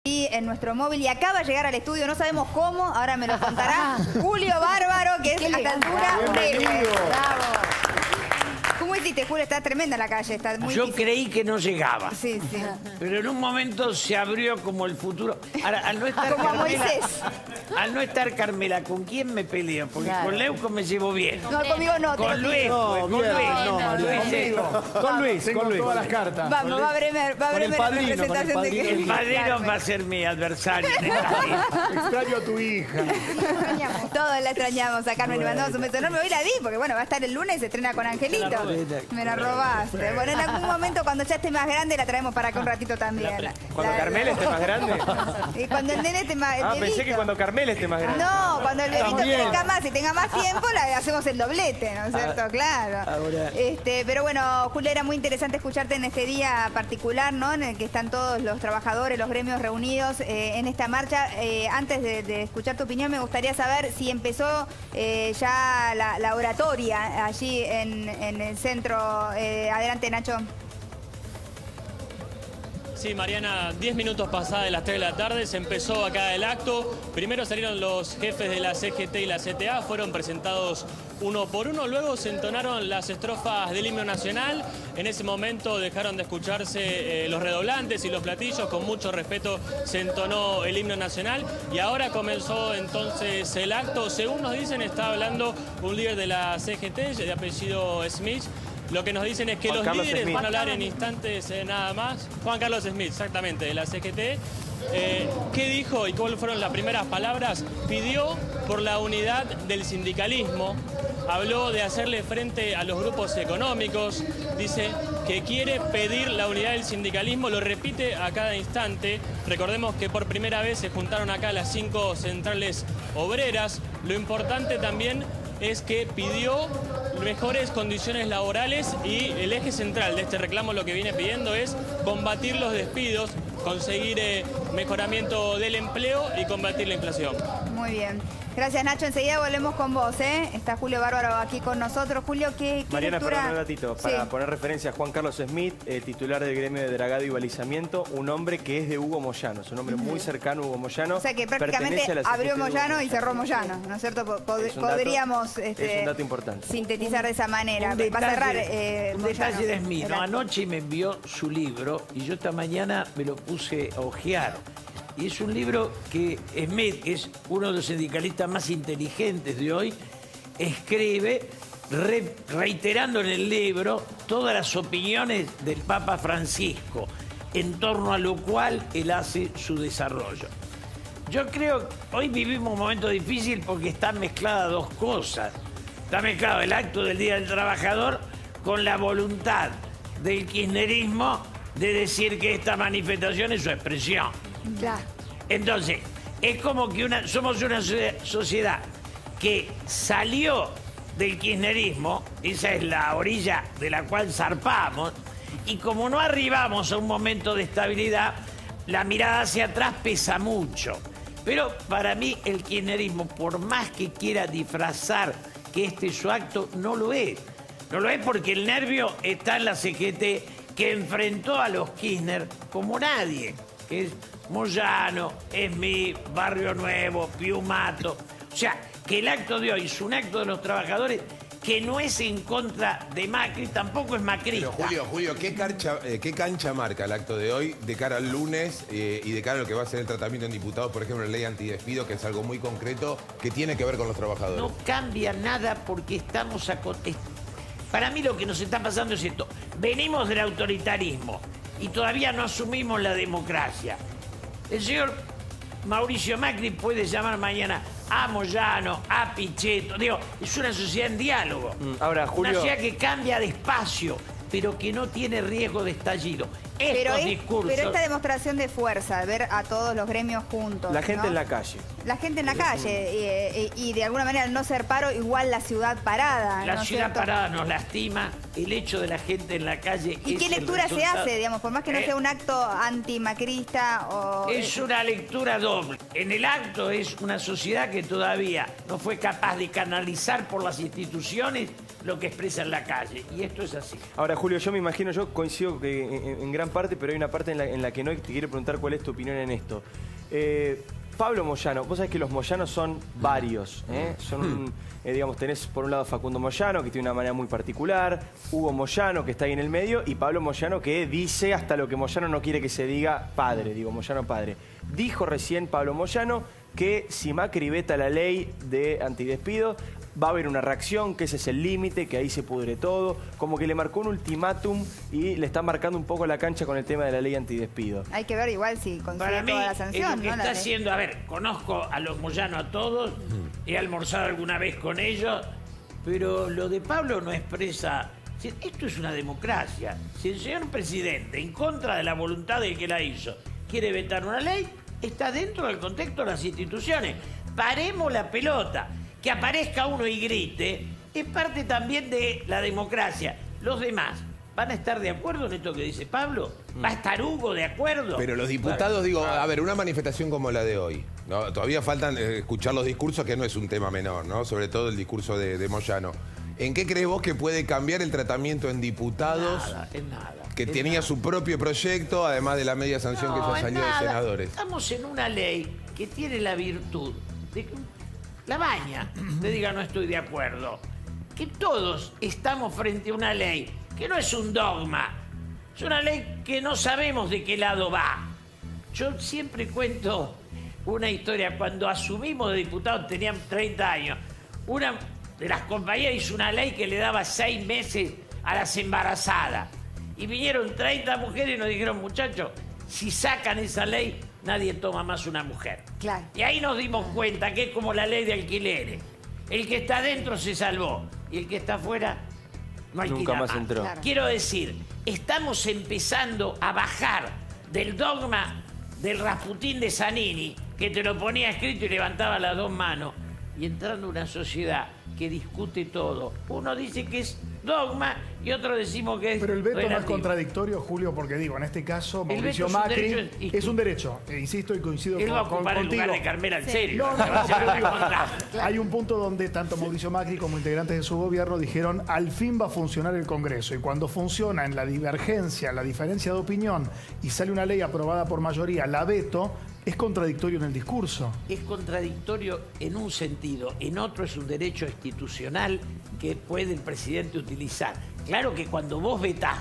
Y en nuestro móvil y acaba de llegar al estudio, no sabemos cómo, ahora me lo contará Julio Bárbaro, que es a esta altura un héroe. Bravo. ¿Cómo hiciste, Julio? Está tremenda la calle, está muy Yo difícil. creí que no llegaba. Sí, sí. Pero en un momento se abrió como el futuro. Ahora, al no estar Como a Carmela, Moisés. al no estar Carmela, ¿con quién me peleo? Porque con Leuco me llevo bien. No, conmigo no. Con Luis, No, con bien, Luis. no, María, Luis, Con Luis, Tengo con Luis. todas las cartas. Vamos, va a haber el la padrino, representación con el de el padrino Carmen. va a ser mi adversario en esta vida. Extraño a tu hija. Todos la extrañamos a Carmen, le mandamos un beso enorme. Hoy la vi, porque bueno, va a estar el lunes y se estrena con Angelito. Me la robaste. Bueno, en algún momento, cuando ya esté más grande, la traemos para acá un ratito también. ¿Cuando Carmela esté más grande? Y cuando el nene esté más Ah, pensé que cuando Carmela esté más grande. No, cuando el bebito También. crezca más y tenga más tiempo, hacemos el doblete, ¿no es cierto? Claro. ahora- Pero bueno, Julio, era muy interesante escucharte en este día particular, ¿no? En el que están todos los trabajadores, los gremios reunidos en esta marcha. Antes de escuchar tu opinión, me gustaría saber si empezó ya la oratoria allí en el centro. Adelante, Nacho. Sí, Mariana, 10 minutos pasadas de las 3 de la tarde se empezó acá el acto. Primero salieron los jefes de la CGT y la CTA, fueron presentados uno por uno. Luego se entonaron las estrofas del himno nacional. En ese momento dejaron de escucharse los redoblantes y los platillos. Con mucho respeto se entonó el himno nacional. Y ahora comenzó entonces el acto. Según nos dicen, está hablando un líder de la CGT, de apellido Smith. Lo que nos dicen es que Juan los Carlos líderes Smith. van a hablar en instantes nada más. Juan Carlos Smith, exactamente, de la CGT. ¿Qué dijo y cuáles fueron las primeras palabras? Pidió por la unidad del sindicalismo. Habló de hacerle frente a los grupos económicos. Dice que quiere pedir la unidad del sindicalismo. Lo repite a cada instante. Recordemos que por primera vez se juntaron acá las 5 centrales obreras. Lo importante también es que pidió mejores condiciones laborales y el eje central de este reclamo lo que viene pidiendo es combatir los despidos, conseguir mejoramiento del empleo y combatir la inflación. Muy bien. Gracias, Nacho. Enseguida volvemos con vos, ¿eh? Está Julio Bárbaro aquí con nosotros. Julio, ¿qué Mariana, lectura? perdón un ratito, para Sí. poner referencia a Juan Carlos Smith, titular del gremio de dragado y balizamiento, un hombre que es de Hugo Moyano, es un hombre muy cercano a Hugo Moyano. O sea que prácticamente pertenece a la abrió CGT de Hugo Moyano y cerró Moyano, ¿no es cierto? Es un dato- Podríamos es un dato importante. sintetizar de esa manera. Un Va a cerrar un Moyano. detalle de Smith, ¿no? Adelante. Anoche me envió su libro y yo esta mañana me lo puse a hojear. Y es un libro que Smith, que es uno de los sindicalistas más inteligentes de hoy, escribe reiterando en el libro todas las opiniones del Papa Francisco, en torno a lo cual él hace su desarrollo. Yo creo que hoy vivimos un momento difícil porque están mezcladas dos cosas. Está mezclado el acto del Día del Trabajador con la voluntad del kirchnerismo de decir que esta manifestación es su expresión. Claro. Entonces, es como que somos una sociedad que salió del kirchnerismo, esa es la orilla de la cual zarpamos, y como no arribamos a un momento de estabilidad, la mirada hacia atrás pesa mucho. Pero para mí el kirchnerismo, por más que quiera disfrazar que este es su acto, no lo es. No lo es porque el nervio está en la CGT, que enfrentó a los Kirchner como nadie, que es Moyano, Smith, Barrio Nuevo, Piumato. O sea, que el acto de hoy es un acto de los trabajadores que no es en contra de Macri, tampoco es macrista. Pero Julio, ¿qué cancha marca el acto de hoy de cara al lunes y de cara a lo que va a ser el tratamiento en diputados, por ejemplo, la ley antidespido, que es algo muy concreto que tiene que ver con los trabajadores? No cambia nada porque estamos para mí lo que nos está pasando es esto. Venimos del autoritarismo y todavía no asumimos la democracia. El señor Mauricio Macri puede llamar mañana a Moyano, a Pichetto. Digo, es una sociedad en diálogo. Ahora, Una Julio, sociedad que cambia despacio, pero que no tiene riesgo de estallido. Estos discursos... Pero esta demostración de fuerza, ver a todos los gremios juntos. la gente ¿no? en la calle. La gente en la calle y de alguna manera al no ser paro, igual la ciudad parada. La ¿no es ciudad cierto? parada nos lastima, el hecho de la gente en la calle. ¿Y es qué el lectura se resultado. hace, digamos, por más que no sea un acto antimacrista o... Es una lectura doble. En el acto es una sociedad que todavía no fue capaz de canalizar por las instituciones lo que expresa en la calle. Y esto es así. Ahora, Julio, yo me imagino, yo coincido que en gran gran parte, pero hay una parte en la que no, y te quiero preguntar cuál es tu opinión en esto. Pablo Moyano, vos sabés que los Moyanos son varios, son, digamos, tenés por un lado Facundo Moyano, que tiene una manera muy particular, Hugo Moyano, que está ahí en el medio, y Pablo Moyano, que dice hasta lo que Moyano no quiere que se diga padre, digo, Moyano padre. Dijo recién Pablo Moyano que si Macri veta la ley de antidespido, va a haber una reacción, que ese es el límite, que ahí se pudre todo. Como que le marcó un ultimátum y le está marcando un poco la cancha con el tema de la ley antidespido. Hay que ver igual si consigue Para mí, toda la sanción, lo que ¿no? está haciendo, a ver, conozco a los Moyano a todos, he almorzado alguna vez con ellos, pero lo de Pablo no expresa... Esto es una democracia. Si el señor presidente, en contra de la voluntad del que la hizo, quiere vetar una ley, está dentro del contexto de las instituciones. Paremos la pelota. Que aparezca uno y grite es parte también de la democracia. Los demás, ¿van a estar de acuerdo en esto que dice Pablo? ¿Va a estar Hugo de acuerdo? Pero los diputados, digo, a ver, una manifestación como la de hoy, ¿no? Todavía faltan escuchar los discursos, que no es un tema menor, ¿no? Sobre todo el discurso de Moyano. ¿En qué crees vos que puede cambiar el tratamiento en diputados? En nada. Que tenía su propio proyecto, además de la media sanción que ya salió de senadores. Estamos en una ley que tiene la virtud de que la baña le diga no estoy de acuerdo. Que todos estamos frente a una ley que no es un dogma, es una ley que no sabemos de qué lado va. Yo siempre cuento una historia. Cuando asumimos de diputados, tenían 30 años, una de las compañías hizo una ley que le daba 6 meses a las embarazadas. Y vinieron 30 mujeres y nos dijeron, muchachos, si sacan esa ley, nadie toma más una mujer. Claro. Y ahí nos dimos cuenta que es como la ley de alquileres. El que está adentro se salvó y el que está afuera no alquila Nunca más entró. Claro. Quiero decir, estamos empezando a bajar del dogma del Rasputín de Zanini, que te lo ponía escrito y levantaba las 2 manos, y entrando a una sociedad que discute todo. Uno dice que es dogma y otro decimos que es Pero el veto no es relativo. contradictorio, Julio, porque digo, en este caso, El Mauricio veto es un Macri derecho, es un derecho, insisto y coincido Él va a con ocupar el contigo. lugar de Carmela Alcerio. No, que va a ser pero la digo, contra. hay un punto donde tanto Mauricio Macri como integrantes de su gobierno dijeron al fin va a funcionar el Congreso, y cuando funciona en la divergencia, la diferencia de opinión, y sale una ley aprobada por mayoría, la veto, es contradictorio en el discurso. Es contradictorio en un sentido, en otro es un derecho institucional que puede el presidente utilizar. Claro que cuando vos vetás,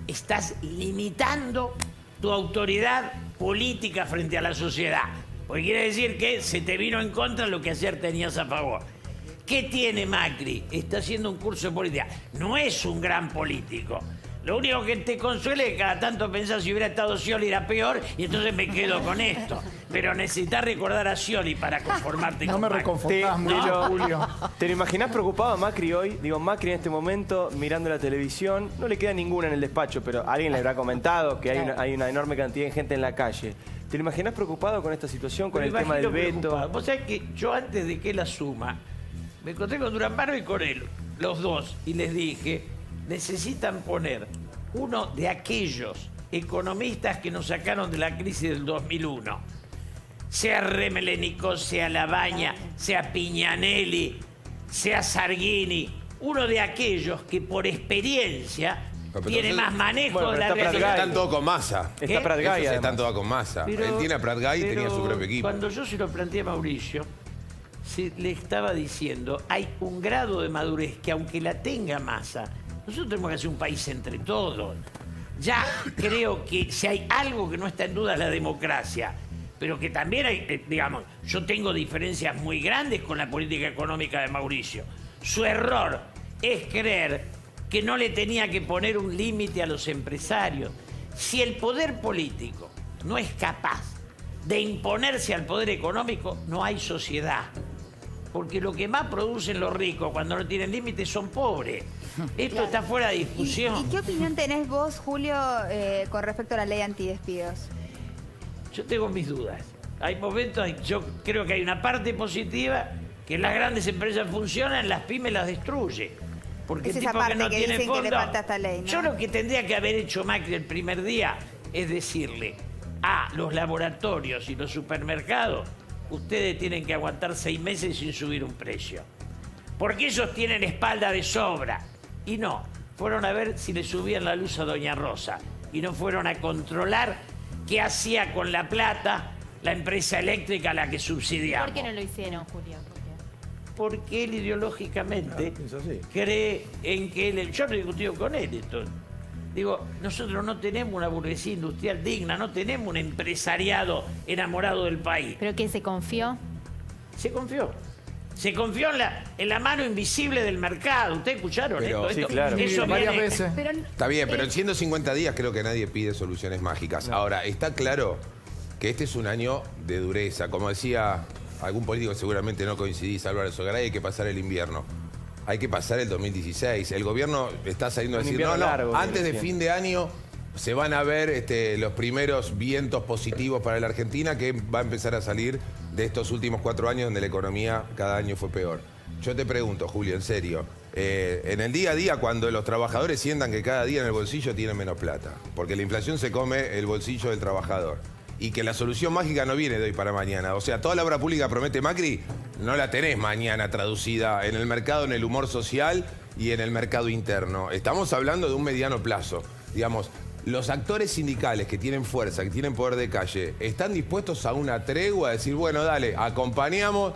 estás limitando tu autoridad política frente a la sociedad. Porque quiere decir que se te vino en contra lo que ayer tenías a favor. ¿Qué tiene Macri? Está haciendo un curso de política. No es un gran político. Lo único que te consuela es que cada tanto pensás si hubiera estado Scioli era peor y entonces me quedo con esto. Pero necesitas recordar a Scioli para conformarte No con me Macri. reconfortás mucho, Julio. ¿Te lo imaginás preocupado a Macri hoy? Digo, Macri en este momento, mirando la televisión, no le queda ninguna en el despacho, pero alguien le habrá comentado que hay una enorme cantidad de gente en la calle. ¿Te lo imaginás preocupado con esta situación, con Me el tema del imagino veto? preocupado. Vos sabés que yo antes de que él asuma, me encontré con Durán Barba y con él, los dos, y les dije, necesitan poner uno de aquellos economistas que nos sacaron de la crisis del 2001. Sea Remelénico, sea Labaña, sea Piñanelli, sea Sargini. Uno de aquellos que por experiencia pero tiene entonces- más manejo Bueno, de pero la está Esos realidad. Prat están todos con masa. Está ¿Qué? Prat Gay, Esos además. están todos con masa. Pero- Él tiene a Prat Gay y tenía su pero propio equipo. Cuando yo se lo planteé a Mauricio, le estaba diciendo, hay un grado de madurez que aunque la tenga Massa, nosotros tenemos que hacer un país entre todos. Ya creo que si hay algo que no está en duda es la democracia, pero que también hay, digamos, yo tengo diferencias muy grandes con la política económica de Mauricio. Su error es creer que no le tenía que poner un límite a los empresarios. Si el poder político no es capaz de imponerse al poder económico, no hay sociedad. Porque lo que más producen los ricos cuando no tienen límites son pobres. Esto está fuera de discusión. ¿Y qué opinión tenés vos, Julio, con respecto a la ley antidespidos? Yo tengo mis dudas. Hay momentos, yo creo que hay una parte positiva, que las grandes empresas funcionan, las pymes las destruye. Porque Es el esa tipo parte no que tiene dicen que le fondo- falta esta ley, ¿no? Yo lo que tendría que haber hecho Macri el primer día es decirle a los laboratorios y los supermercados, ustedes tienen que aguantar 6 meses sin subir un precio. Porque ellos tienen espalda de sobra. Y no, fueron a ver si le subían la luz a Doña Rosa. y no fueron a controlar qué hacía con la plata la empresa eléctrica a la que subsidiamos. ¿Por qué no lo hicieron, Julio? Porque él ideológicamente es así. cree en que él... Yo no he discutido con él esto. Digo, nosotros no tenemos una burguesía industrial digna, no tenemos un empresariado enamorado del país. ¿Pero que se confió? Se confió. Se confió en la mano invisible del mercado. ¿Ustedes escucharon Pero, esto? sí, claro. Eso varias viene- veces. Pero, Está bien, pero en 150 días creo que nadie pide soluciones mágicas. Ahora, está claro que este es un año de dureza. Como decía algún político, seguramente no coincidís, Álvaro Sogaray, hay que pasar el invierno. Hay que pasar el 2016. El gobierno está saliendo a Un decir, invierno largo, antes de decían. fin de año se van a ver los primeros vientos positivos para la Argentina, que va a empezar a salir de estos últimos 4 años donde la economía cada año fue peor. Yo te pregunto, Julio, en serio, en el día a día, cuando los trabajadores sientan que cada día en el bolsillo tienen menos plata, porque la inflación se come el bolsillo del trabajador, y que la solución mágica no viene de hoy para mañana. O sea, toda la obra pública promete Macri, no la tenés mañana traducida en el mercado, en el humor social y en el mercado interno. Estamos hablando de un mediano plazo. Digamos, los actores sindicales que tienen fuerza, que tienen poder de calle, ¿están dispuestos a una tregua? A decir, bueno, dale, acompañamos.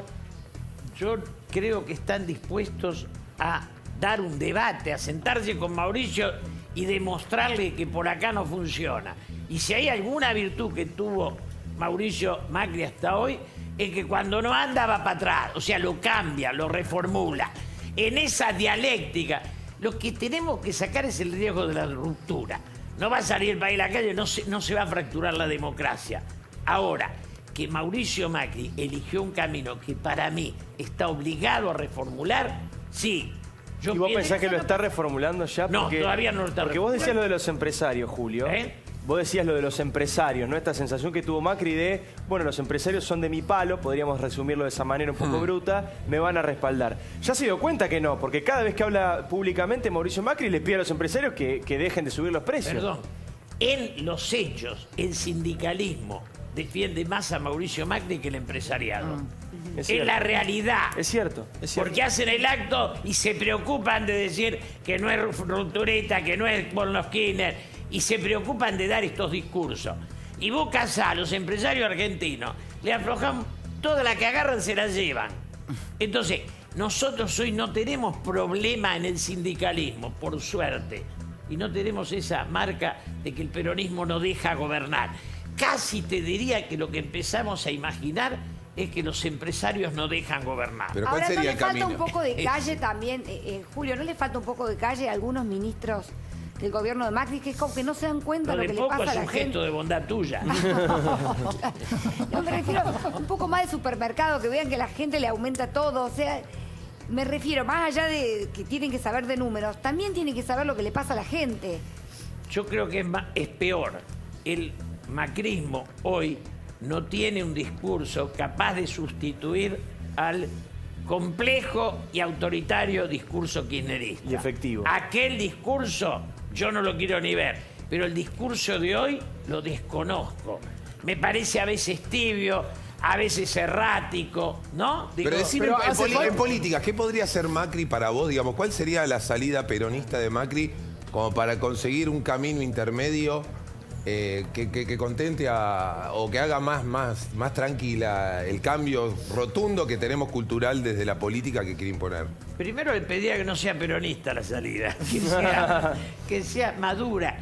Yo creo que están dispuestos a dar un debate, a sentarse con Mauricio y demostrarle que por acá no funciona. Y si hay alguna virtud que tuvo Mauricio Macri hasta hoy, es que cuando no anda va para atrás, o sea, lo cambia, lo reformula. En esa dialéctica, lo que tenemos que sacar es el riesgo de la ruptura. No va a salir el país a la calle, no se va a fracturar la democracia. Ahora, que Mauricio Macri eligió un camino que para mí está obligado a reformular, sí. Yo ¿Y vos pienso- pensás que lo está reformulando ya? No, todavía no lo está Porque vos reformulando. decías lo de los empresarios, Julio. ¿Eh? Vos decías lo de los empresarios, ¿no? Esta sensación que tuvo Macri de, bueno, los empresarios son de mi palo, podríamos resumirlo de esa manera un poco bruta, me van a respaldar. Ya se dio cuenta que no, porque cada vez que habla públicamente Mauricio Macri les pide a los empresarios que dejen de subir los precios. Perdón, en los hechos, el sindicalismo defiende más a Mauricio Macri que el empresariado. Es En cierto. la realidad. Es cierto, es cierto. Porque hacen el acto y se preocupan de decir que no es rupturista, que no es por los Kirchner, y se preocupan de dar estos discursos. Y vos casás a los empresarios argentinos, le aflojan toda la que agarran, se la llevan. Entonces, nosotros hoy no tenemos problema en el sindicalismo, por suerte. Y no tenemos esa marca de que el peronismo no deja gobernar. Casi te diría que lo que empezamos a imaginar es que los empresarios no dejan gobernar. Pero ¿cuál Ahora, ¿no sería le el falta camino? un poco de calle también, Julio? ¿No le falta un poco de calle a algunos ministros del gobierno de Macri que es como que no se dan cuenta Lo de de lo que le poco pasa es a un la gesto gente? de bondad tuya. No, me refiero un poco más de supermercado, que vean que la gente le aumenta todo. O sea, me refiero, más allá de que tienen que saber de números, también tienen que saber lo que le pasa a la gente. Yo creo que es peor. El macrismo hoy no tiene un discurso capaz de sustituir al complejo y autoritario discurso kirchnerista. Y efectivo. Aquel discurso yo no lo quiero ni ver, pero el discurso de hoy lo desconozco. Me parece a veces tibio, a veces errático, ¿no? Digo, Pero decime, pero en, hace en falta- política, ¿qué podría hacer Macri para vos? Digamos, ¿cuál sería la salida peronista de Macri como para conseguir un camino intermedio que contente o que haga más tranquila el cambio rotundo que tenemos cultural desde la política que quiere imponer? primero le pedía que no sea peronista la salida, que sea madura.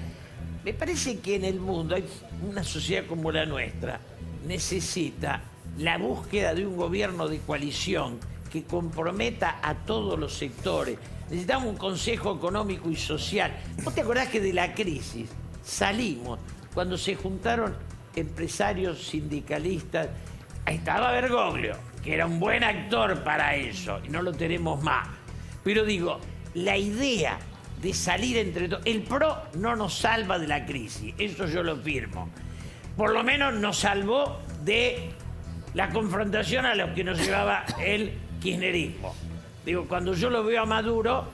Me parece que en el mundo hay una sociedad como la nuestra necesita la búsqueda de un gobierno de coalición que comprometa a todos los sectores. Necesitamos un Consejo Económico y Social. ¿Vos te acordás que de la crisis salimos cuando se juntaron empresarios, sindicalistas? Ahí estaba Bergoglio, que era un buen actor para eso, y no lo tenemos más. Pero digo, la idea de salir entre todos... El PRO no nos salva de la crisis, eso yo lo firmo. Por lo menos nos salvó de la confrontación a lo que nos llevaba el kirchnerismo. Digo, cuando yo lo veo a Maduro,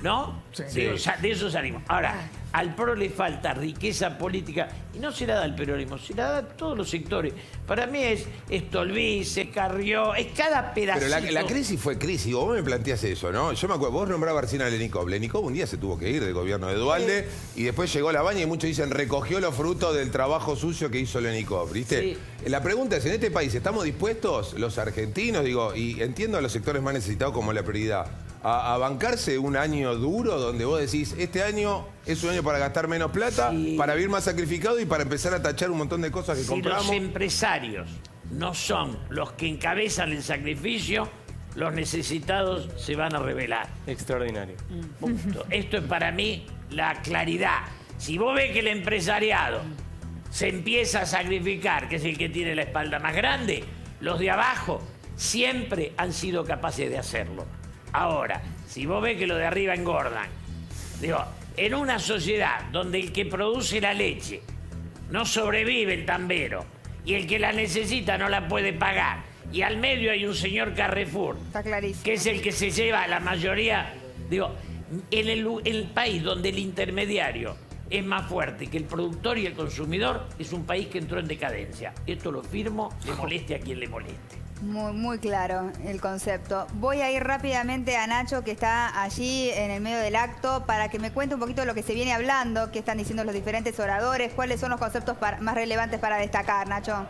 ¿no? Sí. Digo, de eso salimos. Ahora, al PRO le falta riqueza política y no se la da al peronismo, se la da a todos los sectores. Para mí es Stolbizer, Carrió, es cada pedacito. Pero la crisis fue crisis, vos me planteás eso, ¿no? Yo me acuerdo, vos nombrabas recién a Lenikov. Lenikov un día se tuvo que ir del gobierno de Duhalde y después llegó la Baña y muchos dicen recogió los frutos del trabajo sucio que hizo Lenikov, ¿viste? Sí. La pregunta es, ¿en este país estamos dispuestos, los argentinos, digo, y entiendo a los sectores más necesitados como la prioridad, a bancarse un año duro donde vos decís, este año es un año para gastar menos plata, Sí. para vivir más sacrificado y para empezar a tachar un montón de cosas que Si compramos? los empresarios no son los que encabezan el sacrificio, los necesitados se van a rebelar. Extraordinario. Punto. Esto es para mí la claridad. Si vos ves que el empresariado se empieza a sacrificar, que es el que tiene la espalda más grande, los de abajo siempre han sido capaces de hacerlo. Ahora, si vos ves que los de arriba engordan, digo, en una sociedad donde el que produce la leche no sobrevive el tambero y el que la necesita no la puede pagar, y al medio hay un señor Carrefour, Está clarísimo. que es el que se lleva la mayoría, digo, en el país donde el intermediario es más fuerte que el productor y el consumidor, es un país que entró en decadencia. Esto lo firmo, le moleste a quien le moleste. Muy claro el concepto. Voy a ir rápidamente a Nacho, que está allí en el medio del acto, para que me cuente un poquito de lo que se viene hablando, qué están diciendo los diferentes oradores, cuáles son los conceptos más relevantes para destacar, Nacho.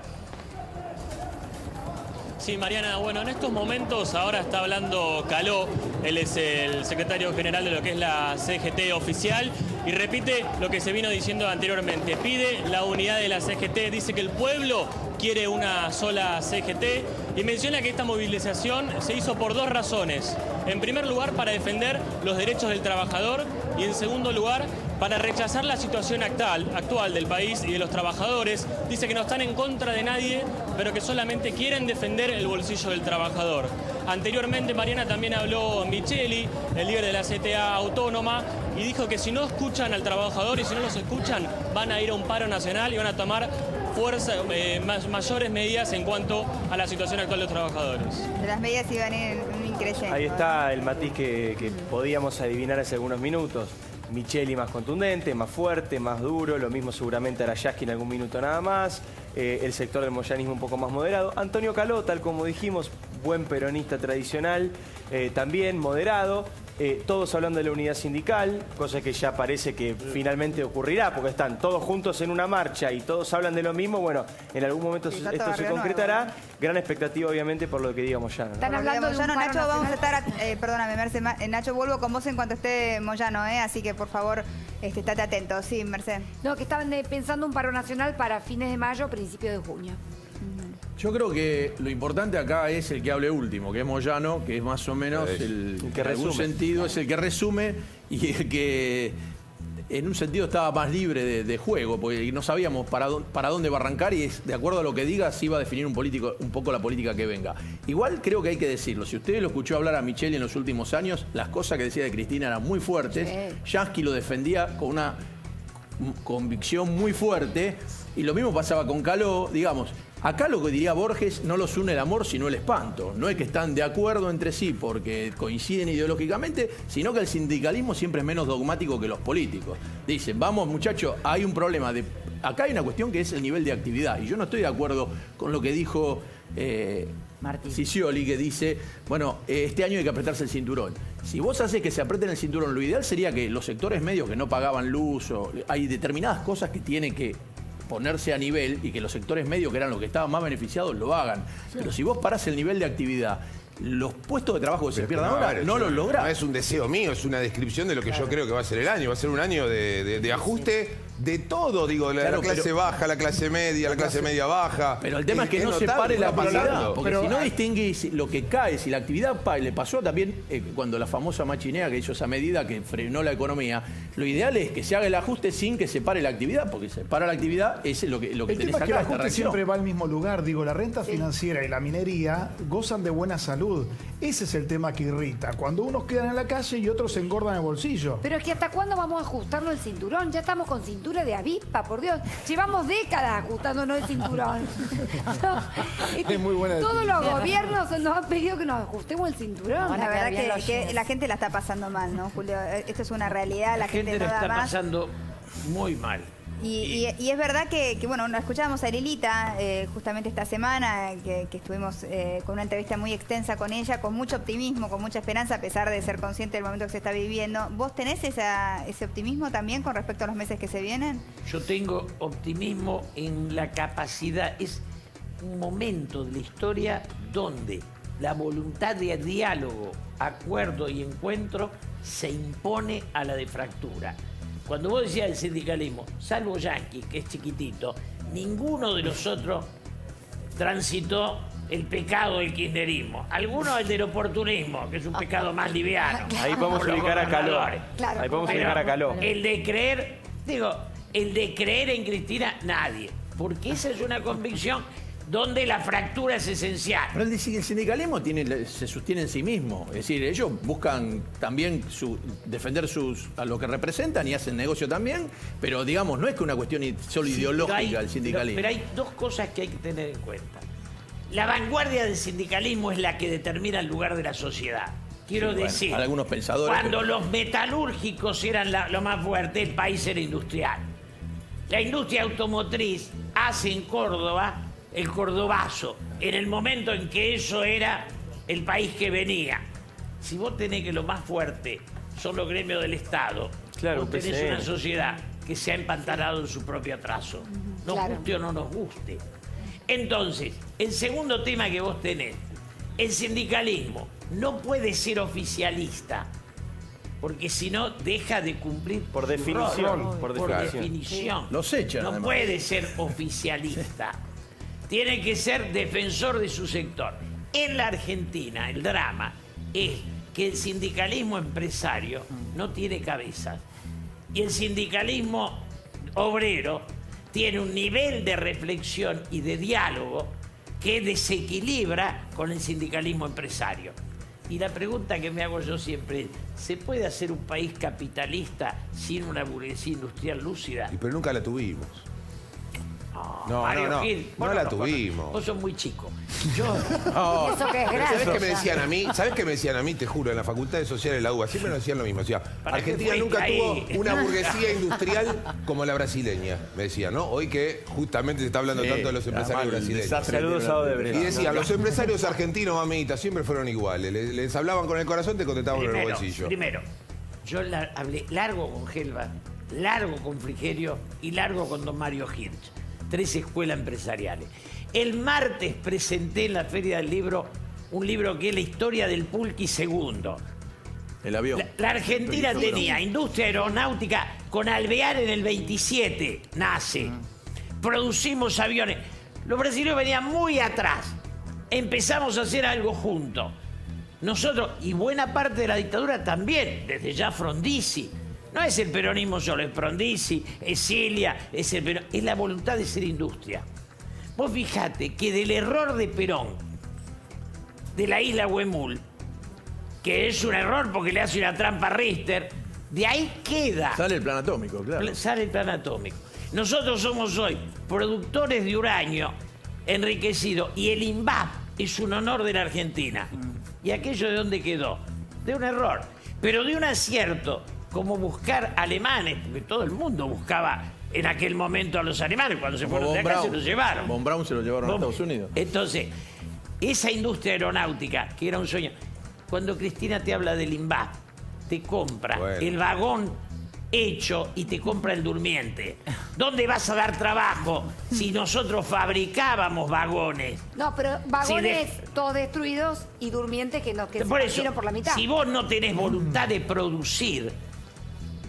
Sí, Mariana, bueno, en estos momentos ahora está hablando Caló, él es el secretario general de lo que es la CGT oficial y repite lo que se vino diciendo anteriormente, pide la unidad de la CGT, dice que el pueblo quiere una sola CGT y menciona que esta movilización se hizo por dos razones. En primer lugar, para defender los derechos del trabajador y en segundo lugar, para rechazar la situación actual del país y de los trabajadores. Dice que no están en contra de nadie, pero que solamente quieren defender el bolsillo del trabajador. Anteriormente, Mariana, también habló Micheli, el líder de la CTA Autónoma, y dijo que si no escuchan al trabajador y si no los escuchan, van a ir a un paro nacional y van a tomar mayores medidas en cuanto a la situación actual de los trabajadores. De las medidas iban a ir increyendo. Ahí está el matiz que podíamos adivinar hace algunos minutos. Micheli más contundente, más fuerte, más duro, lo mismo seguramente hará Yasky en algún minuto nada más, el sector del moyanismo un poco más moderado. Antonio Caló, tal como dijimos, buen peronista tradicional, también moderado, todos hablando de la unidad sindical, cosa que ya parece que finalmente ocurrirá, porque están todos juntos en una marcha y todos hablan de lo mismo. Bueno, en algún momento Sí, esto se concretará. Gran expectativa, obviamente, por lo que diga Moyano, ¿no? Están hablando de un Moyano, paro Nacho, vamos a nacional. estar, perdóname, Merce, Nacho, vuelvo con vos en cuanto esté Moyano, así que por favor, estate atento. Sí, Merce. No, que estaban pensando un paro nacional para fines de mayo, principios de junio. Yo creo que lo importante acá es el que hable último, que es Moyano, que es más o menos el que en algún resume. sentido es el que resume y el que en un sentido estaba más libre de juego, porque no sabíamos para dónde va a arrancar y es, de acuerdo a lo que diga, sí va a definir un poco la política que venga. Igual creo que hay que decirlo, si usted lo escuchó hablar a Micheli en los últimos años, las cosas que decía de Cristina eran muy fuertes, Yasky lo defendía con una convicción muy fuerte y lo mismo pasaba con Caló, digamos. Acá lo que diría Borges, no los une el amor sino el espanto. No es que están de acuerdo entre sí porque coinciden ideológicamente, sino que el sindicalismo siempre es menos dogmático que los políticos. Dicen, vamos muchachos, hay un problema de... Acá hay una cuestión que es el nivel de actividad. Y yo no estoy de acuerdo con lo que dijo Ciccioli, que dice, bueno, este año hay que apretarse el cinturón. Si vos haces que se aprieten el cinturón, lo ideal sería que los sectores medios que no pagaban luz, o hay determinadas cosas que tienen que ponerse a nivel y que los sectores medios, que eran los que estaban más beneficiados, lo hagan. Pero si vos parás el nivel de actividad, los puestos de trabajo que se pierdan ahora, no los lográs. No es un deseo mío, es una descripción de lo que yo creo que va a ser el año. Va a ser un año de ajuste de todo, digo, la clase baja, la clase media baja. Pero el tema es que no se pare la actividad, porque si no distinguís lo que cae, si la actividad le pasó también cuando la famosa machinea que hizo esa medida que frenó la economía, lo ideal es que se haga el ajuste sin que se pare la actividad, porque se para la actividad, es lo que El tenés tema es acá, que el esta ajuste reacción. siempre va al mismo lugar. Digo, la renta financiera y la minería gozan de buena salud. Ese es el tema que irrita. Cuando unos quedan en la calle y otros se engordan el bolsillo. Pero es que ¿hasta cuándo vamos a ajustarlo el cinturón? Ya estamos con cinturón. cintura de avispa, por Dios. Llevamos décadas ajustándonos el cinturón. No, Es muy buena todos los gobiernos nos han pedido que nos ajustemos el cinturón. La verdad que la gente la está pasando mal, ¿no, Julio? Esto es una realidad, la gente no la da está más. pasando muy mal. Y es verdad que, bueno, nos escuchábamos a Lilita justamente esta semana, que estuvimos con una entrevista muy extensa con ella, con mucho optimismo, con mucha esperanza, a pesar de ser consciente del momento que se está viviendo. ¿Vos tenés ese optimismo también con respecto a los meses que se vienen? Yo tengo optimismo en la capacidad. Es un momento de la historia donde la voluntad de diálogo, acuerdo y encuentro se impone a la de fractura. Cuando vos decías el sindicalismo, salvo Yankee, que es chiquitito, ninguno de nosotros transitó el pecado del kirchnerismo. Algunos el del oportunismo, que es un pecado más liviano. Ahí podemos Por los ubicar a Caló. gobernadores. Claro. Ahí podemos Pero ubicar a Caló. el de creer, el de creer en Cristina, nadie. Porque esa es una convicción donde la fractura es esencial. Pero el sindicalismo se sostiene en sí mismo. Es decir, ellos buscan también defender a lo que representan y hacen negocio también, pero digamos, no es que una cuestión solo ideológica el sindicalismo. Pero hay dos cosas que hay que tener en cuenta. La vanguardia del sindicalismo es la que determina el lugar de la sociedad. Quiero Sí, bueno, decir, algunos pensadores cuando los metalúrgicos eran lo más fuerte, el país era industrial. La industria automotriz hace en Córdoba el cordobazo, en el momento en que eso era el país que venía. Si vos tenés que lo más fuerte son los gremios del Estado, Claro, vos tenés PCN. una sociedad que se ha empantanado en su propio atraso. Nos Claro. guste o no nos guste. Entonces, el segundo tema que vos tenés, el sindicalismo no puede ser oficialista, porque si no deja de cumplir Por su definición, rol. por Por definición. definición. Los echan, No además. puede ser oficialista. Tiene que ser defensor de su sector. En la Argentina, el drama es que el sindicalismo empresario no tiene cabeza. Y el sindicalismo obrero tiene un nivel de reflexión y de diálogo que desequilibra con el sindicalismo empresario. Y la pregunta que me hago yo siempre es, ¿se puede hacer un país capitalista sin una burguesía industrial lúcida? Pero nunca la tuvimos. No, Mario no, no. Gil, No vos la conocés. tuvimos. Vos sos muy chico. Yo, Eso que es Pero grande. ¿sabés qué me decían a mí? ¿Sabés qué me decían a mí? Te juro, en la Facultad de Sociales de la UBA siempre nos decían lo mismo. O sea, ¿Para qué Argentina fuiste nunca ahí? tuvo una burguesía industrial como la brasileña, me decían, ¿no? Hoy que justamente se está hablando Sí, tanto de los empresarios además, el brasileños. desastre Saludos a Odebrecht. Y decían, los empresarios argentinos, mamita, siempre fueron iguales. Les hablaban con el corazón, te contestaban con el bolsillo. primero, yo hablé largo con Gelba, largo con Frigerio y largo con don Mario Hirsch. 3 escuelas empresariales. El martes presenté en la Feria del Libro un libro que es la historia del Pulqui II. El avión. La Argentina Pero- tenía industria aeronáutica con Alvear en el 27, nace. Producimos aviones. Los brasileños venían muy atrás. Empezamos a hacer algo juntos. Nosotros, y buena parte de la dictadura también, desde ya Frondizi. No es el peronismo solo, es Frondizi, es Cilia, es la voluntad de ser industria. Vos fijate que del error de Perón, de la isla Huemul, que es un error porque le hace una trampa a Richter, de ahí queda, Sale el plan atómico, claro. sale el plan atómico. Nosotros somos hoy productores de uranio enriquecido y el INVAP es un honor de la Argentina. ¿Y aquello de dónde quedó? De un error, pero de un acierto, como buscar alemanes, porque todo el mundo buscaba en aquel momento a los alemanes, cuando se Como fueron de Von acá Braun. se los llevaron. Von Braun se lo llevaron a Estados Unidos. Entonces, esa industria aeronáutica, que era un sueño, cuando Cristina te habla del INVAP, te compra Bueno. el vagón hecho y te compra el durmiente. ¿Dónde vas a dar trabajo si nosotros fabricábamos vagones? No, pero vagones Sí, todos destruidos y durmientes que se Por eso, partieron por la mitad. si vos no tenés voluntad de producir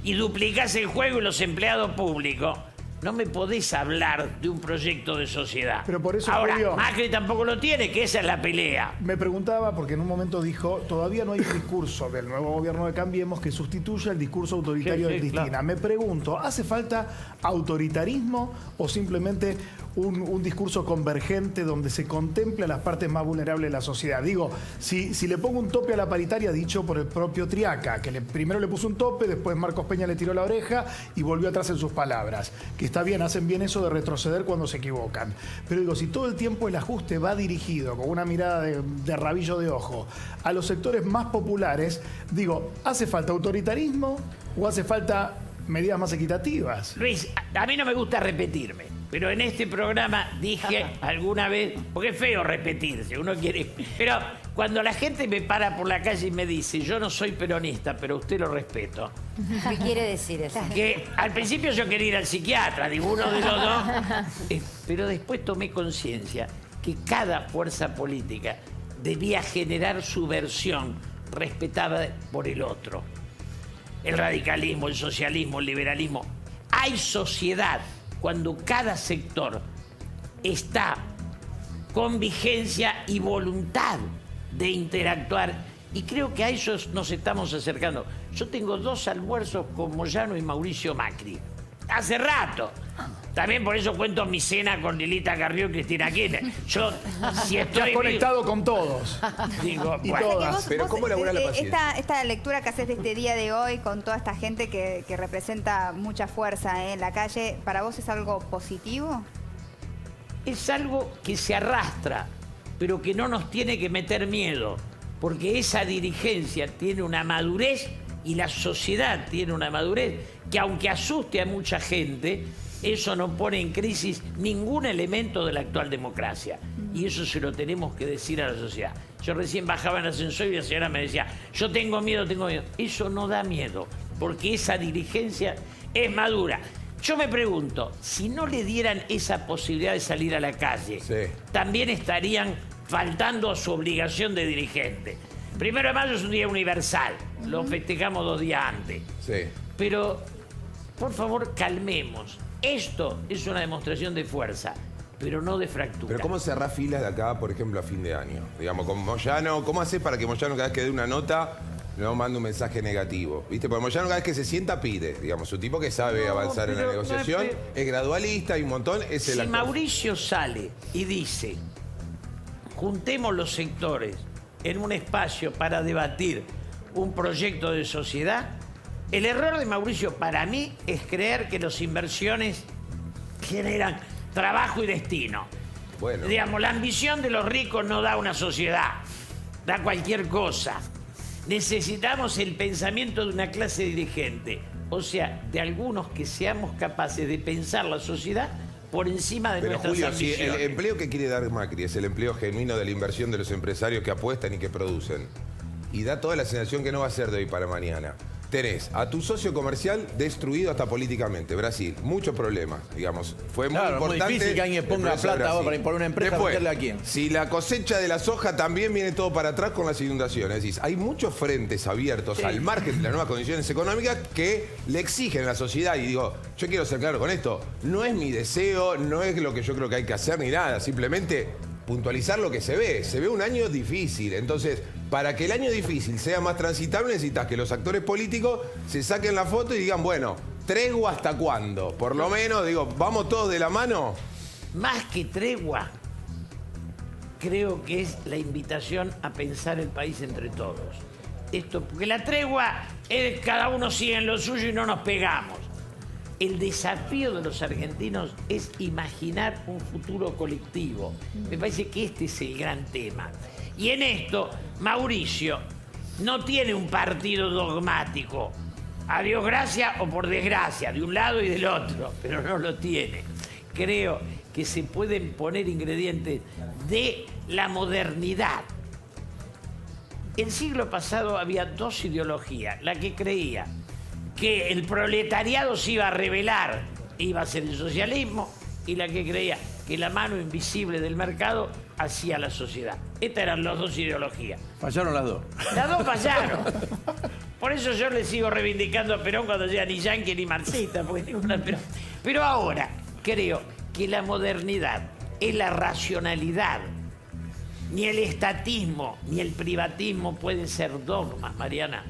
y duplicás el juego y los empleados públicos, no me podés hablar de un proyecto de sociedad. Pero por eso, ahora, Julio, Macri tampoco lo tiene, que esa es la pelea. me preguntaba, porque en un momento dijo, todavía no hay un discurso del nuevo gobierno de Cambiemos que sustituya el discurso autoritario de Cristina. Claro. Me pregunto, ¿hace falta autoritarismo o simplemente un discurso convergente donde se contempla las partes más vulnerables de la sociedad? Digo, si le pongo un tope a la paritaria dicho por el propio Triaca, que primero le puso un tope, después Marcos Peña le tiró la oreja y volvió atrás en sus palabras, que está bien, hacen bien eso de retroceder cuando se equivocan. Pero digo, si todo el tiempo el ajuste va dirigido con una mirada de rabillo de ojo a los sectores más populares, digo, ¿hace falta autoritarismo o hace falta medidas más equitativas? Luis, a mí no me gusta repetirme, pero en este programa dije alguna vez, porque es feo repetirse, uno quiere... Pero cuando la gente me para por la calle y me dice, yo no soy peronista, pero usted lo respeto. ¿Qué quiere decir eso? Que al principio yo quería ir al psiquiatra, digo, uno de los dos. Pero después tomé conciencia que cada fuerza política debía generar su versión respetada por el otro. El radicalismo, el socialismo, el liberalismo. Hay sociedad cuando cada sector está con vigencia y voluntad de interactuar. Y creo que a eso nos estamos acercando. Yo tengo 2 almuerzos con Moyano y Mauricio Macri. Hace rato. También por eso cuento mi cena con Lilita Carrió y Cristina Kirchner. Yo, si Te estoy has conectado con todos. digo, Y bueno, todas. Pero ¿cómo labura la paciencia? Esta lectura que haces de este día de hoy con toda esta gente que representa mucha fuerza en la calle, ¿para vos es algo positivo? es algo que se arrastra, pero que no nos tiene que meter miedo, porque esa dirigencia tiene una madurez y la sociedad tiene una madurez que, aunque asuste a mucha gente, eso no pone en crisis ningún elemento de la actual democracia. Y eso se lo tenemos que decir a la sociedad. Yo recién bajaba en el ascensor y la señora me decía, yo tengo miedo, tengo miedo. Eso no da miedo, porque esa dirigencia es madura. Yo me pregunto, si no le dieran esa posibilidad de salir a la calle, sí, también estarían faltando a su obligación de dirigente. 1 de mayo es un día universal, lo festejamos 2 días antes. sí. Pero, por favor, calmemos. Esto es una demostración de fuerza, pero no de fractura. Pero ¿cómo cerrás filas de acá, por ejemplo, a fin de año? Digamos, con Moyano, ¿cómo haces para que Moyano cada vez que dé una nota no mande un mensaje negativo? ¿Viste? Porque Moyano cada vez que se sienta pide, digamos, un tipo que sabe avanzar en la pero negociación, no es gradualista, hay un montón, es el Si actor. Mauricio sale y dice, juntemos los sectores en un espacio para debatir un proyecto de sociedad, el error de Mauricio para mí es creer que las inversiones generan trabajo y destino. Bueno. Digamos, la ambición de los ricos no da una sociedad, da cualquier cosa. Necesitamos el pensamiento de una clase dirigente, o sea, de algunos que seamos capaces de pensar la sociedad por encima de Pero nuestras Julio, si ambiciones. el empleo que quiere dar Macri es el empleo genuino de la inversión de los empresarios que apuestan y que producen, y da toda la sensación que no va a ser de hoy para mañana. Tenés a tu socio comercial destruido hasta políticamente, Brasil, muchos problemas, digamos. Fue muy Claro, es muy importante. difícil que alguien el ponga proceso de plata Brasil. para imponer una empresa, Después, ¿meterle a quién? si la cosecha de la soja también viene todo para atrás con las inundaciones. Es decir, hay muchos frentes abiertos al margen de las nuevas condiciones económicas que le exigen a la sociedad. Y digo, yo quiero ser claro con esto, no es mi deseo, no es lo que yo creo que hay que hacer ni nada, simplemente puntualizar lo que se ve. Se ve un año difícil, entonces, para que el año difícil sea más transitable, necesitas que los actores políticos se saquen la foto y digan, bueno, ¿tregua hasta cuándo? Por lo menos, digo, ¿vamos todos de la mano? Más que tregua, creo que es la invitación a pensar el país entre todos. Esto, porque la tregua es cada uno sigue en lo suyo y no nos pegamos. El desafío de los argentinos es imaginar un futuro colectivo. Me parece que este es el gran tema. Y en esto, Mauricio no tiene un partido dogmático. A Dios gracia o por desgracia, de un lado y del otro, pero no lo tiene. Creo que se pueden poner ingredientes de la modernidad. El siglo pasado había 2 ideologías. La que creía que el proletariado se iba a rebelar, iba a ser el socialismo, y la que creía que la mano invisible del mercado hacía la sociedad. Estas eran las 2 ideologías. Fallaron las dos. Las 2 fallaron. Por eso yo le sigo reivindicando a Perón cuando sea ni yanqui ni marxista, porque ninguna. Pero ahora, creo que la modernidad es la racionalidad. Ni el estatismo ni el privatismo pueden ser dogmas, Mariana.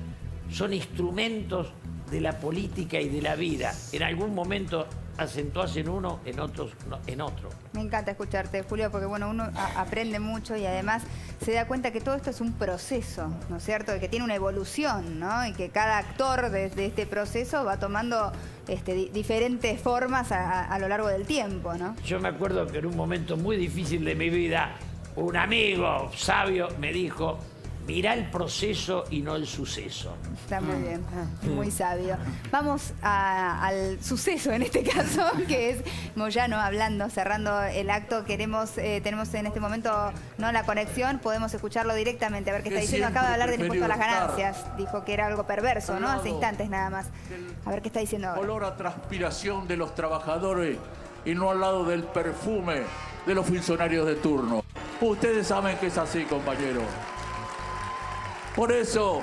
Son instrumentos de la política y de la vida. En algún momento acentuás en uno, en otros en otro. Me encanta escucharte, Julio, porque bueno, uno aprende mucho y además se da cuenta que todo esto es un proceso, ¿no es cierto? Que tiene una evolución, ¿no? Y que cada actor de este proceso va tomando diferentes formas a lo largo del tiempo, ¿no? Yo me acuerdo que en un momento muy difícil de mi vida, un amigo sabio me dijo: mirá el proceso y no el suceso. Está muy bien, muy sabio. Vamos al suceso en este caso, que es Moyano hablando, cerrando el acto. Tenemos en este momento no la conexión, podemos escucharlo directamente, a ver qué está diciendo. Acaba de hablar del impuesto a las ganancias, dijo que era algo perverso, ¿no? Hace instantes nada más. A ver qué está diciendo ahora. Olor a transpiración de los trabajadores y no al lado del perfume de los funcionarios de turno. Ustedes saben que es así, compañeros. Por eso,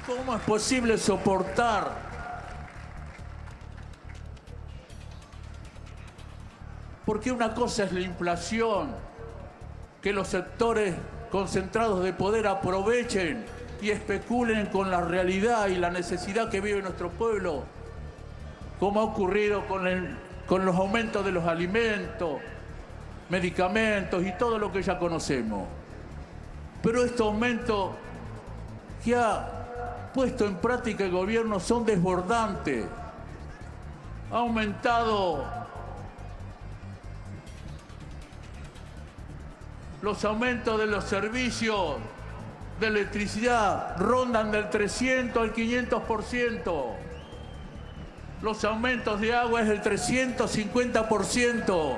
¿cómo es posible soportar porque una cosa es la inflación, que los sectores concentrados de poder aprovechen y especulen con la realidad y la necesidad que vive nuestro pueblo, como ha ocurrido con los aumentos de los alimentos, medicamentos y todo lo que ya conocemos. Pero estos aumentos que ha puesto en práctica el gobierno son desbordantes. Ha aumentado los aumentos de los servicios de electricidad, rondan del 300 al 500%. Los aumentos de agua es del 350%.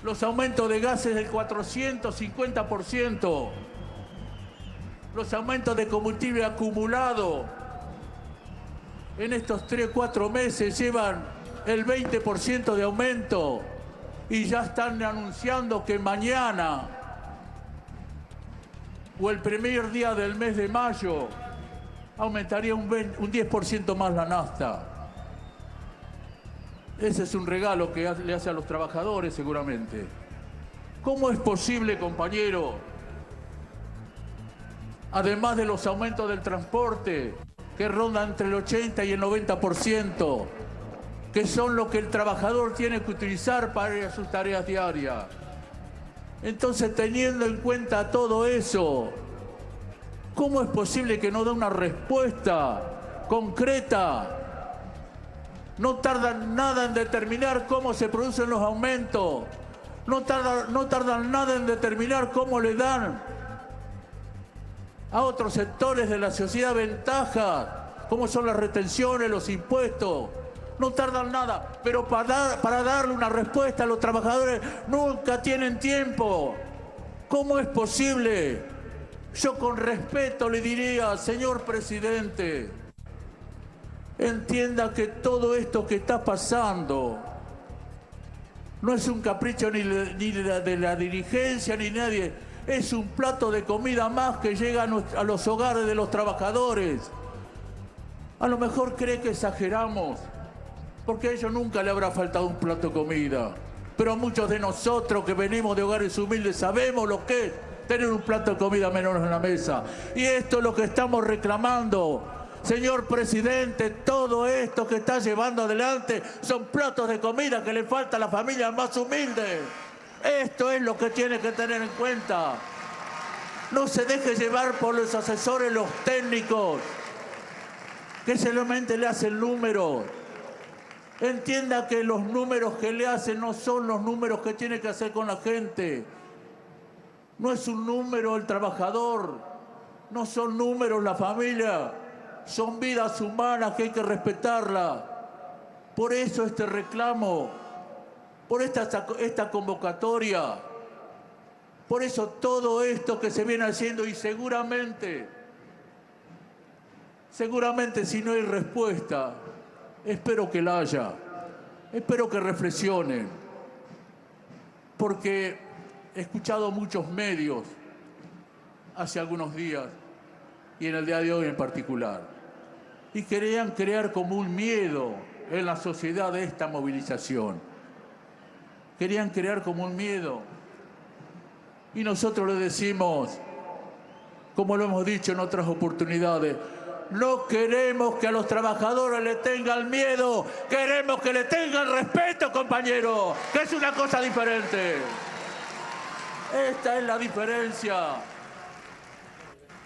Los aumentos de gases del 450%. Los aumentos de combustible acumulado en estos 3-4 meses llevan el 20% de aumento y ya están anunciando que mañana o el primer día del mes de mayo aumentaría un 10% más la nafta. Ese es un regalo que le hace a los trabajadores seguramente. ¿Cómo es posible, compañero, además de los aumentos del transporte, que rondan entre el 80 y el 90%, que son lo que el trabajador tiene que utilizar para ir a sus tareas diarias? Entonces, teniendo en cuenta todo eso, ¿cómo es posible que no dé una respuesta concreta? No tardan nada en determinar cómo se producen los aumentos. No tardan nada en determinar cómo le dan a otros sectores de la sociedad ventajas, como son las retenciones, los impuestos. No tardan nada, pero para darle una respuesta a los trabajadores nunca tienen tiempo. ¿Cómo es posible? Yo con respeto le diría, señor presidente, entienda que todo esto que está pasando no es un capricho ni de la dirigencia ni nadie, es un plato de comida más que llega a los hogares de los trabajadores. A lo mejor cree que exageramos, porque a ellos nunca le habrá faltado un plato de comida, pero a muchos de nosotros que venimos de hogares humildes sabemos lo que es tener un plato de comida menos en la mesa. Y esto es lo que estamos reclamando. Señor presidente, todo esto que está llevando adelante son platos de comida que le falta a las familias más humildes. Esto es lo que tiene que tener en cuenta. No se deje llevar por los asesores, los técnicos, que solamente le hacen números. Entienda que los números que le hacen no son los números que tiene que hacer con la gente. No es un número el trabajador, no son números la familia. Son vidas humanas que hay que respetarlas. Por eso este reclamo, por esta convocatoria, por eso todo esto que se viene haciendo y seguramente si no hay respuesta, espero que la haya, espero que reflexionen, porque he escuchado muchos medios hace algunos días y en el día de hoy en particular, y querían crear como un miedo en la sociedad de esta movilización. Querían crear como un miedo. Y nosotros le decimos, como lo hemos dicho en otras oportunidades, no queremos que a los trabajadores le tengan miedo, queremos que le tengan respeto, compañeros, que es una cosa diferente. Esta es la diferencia.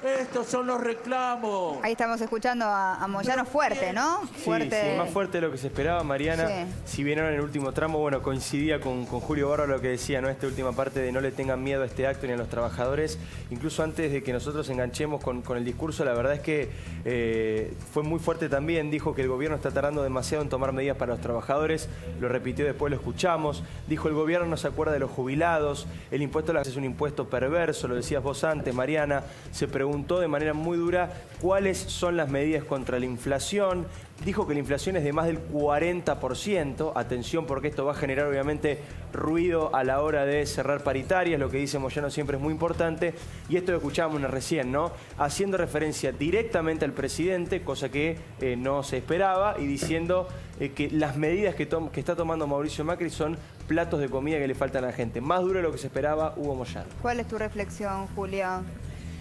Estos son los reclamos. Ahí estamos escuchando a Moyano fuerte, ¿no? Fuerte. Sí, más fuerte de lo que se esperaba, Mariana. Sí. Si bien ahora en el último tramo, bueno, coincidía con Julio Bárbaro lo que decía, ¿no? Esta última parte de no le tengan miedo a este acto ni a los trabajadores. Incluso antes de que nosotros enganchemos con el discurso, la verdad es que fue muy fuerte también. Dijo que el gobierno está tardando demasiado en tomar medidas para los trabajadores. Lo repitió, después lo escuchamos. Dijo, el gobierno no se acuerda de los jubilados. El impuesto a la es un impuesto perverso, lo decías vos antes, Mariana. Se preguntó de manera muy dura cuáles son las medidas contra la inflación. Dijo que la inflación es de más del 40%. Atención, porque esto va a generar obviamente ruido a la hora de cerrar paritarias. Lo que dice Moyano siempre es muy importante. Y esto lo escuchábamos recién, ¿no? Haciendo referencia directamente al presidente, cosa que no se esperaba, y diciendo que las medidas que está tomando Mauricio Macri son platos de comida que le faltan a la gente. Más duro de lo que se esperaba, Hugo Moyano. ¿Cuál es tu reflexión, Julio?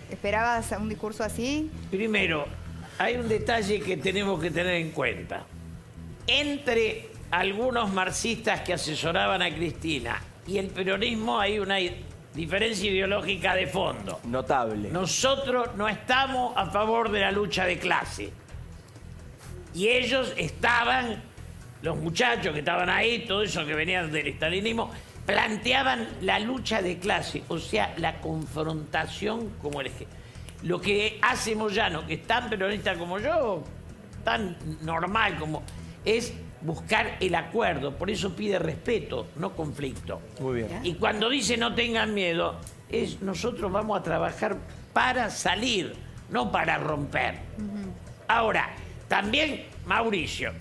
¿Esperabas un discurso así? Primero, hay un detalle que tenemos que tener en cuenta. Entre algunos marxistas que asesoraban a Cristina y el peronismo hay una diferencia ideológica de fondo. Notable. Nosotros no estamos a favor de la lucha de clase. Y ellos estaban, los muchachos que estaban ahí, todos esos que venían del estalinismo, planteaban la lucha de clase, o sea, la confrontación como el eje. Lo que hace Moyano, que es tan peronista como yo, tan normal como, es buscar el acuerdo. Por eso pide respeto, no conflicto. Muy bien. Y cuando dice no tengan miedo, es nosotros vamos a trabajar para salir, no para romper. Ahora, también Mauricio,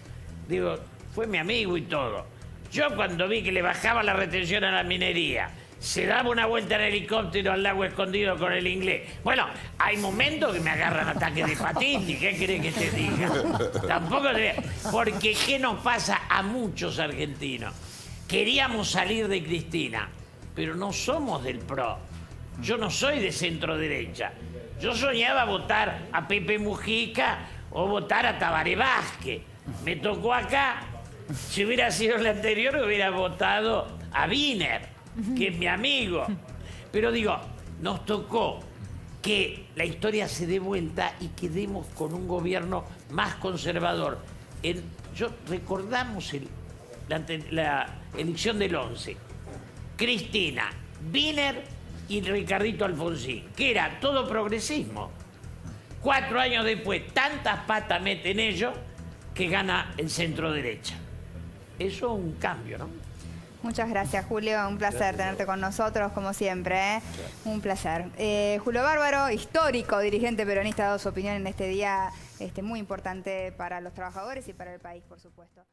digo, fue mi amigo y todo. Yo cuando vi que le bajaba la retención a la minería, se daba una vuelta en helicóptero al lago escondido con el inglés. Bueno, hay momentos que me agarran ataques de hepatitis, ¿qué querés que te diga? Tampoco te... Porque ¿qué nos pasa a muchos argentinos? Queríamos salir de Cristina, pero no somos del PRO. Yo no soy de centro derecha. Yo soñaba votar a Pepe Mujica o votar a Tabaré Vázquez. Me tocó acá. Si hubiera sido el anterior, hubiera votado a Wiener, que es mi amigo. Pero digo, nos tocó que la historia se dé vuelta y quedemos con un gobierno más conservador. Recordamos la elección del 11. Cristina, Wiener y Ricardito Alfonsín, que era todo progresismo. 4 años después, tantas patas meten ellos que gana el centro derecha. Eso es un cambio, ¿no? Muchas gracias, Julio. Un placer tenerte con nosotros, como siempre. Un placer. Julio Bárbaro, histórico dirigente peronista, ha dado su opinión en este día muy importante para los trabajadores y para el país, por supuesto.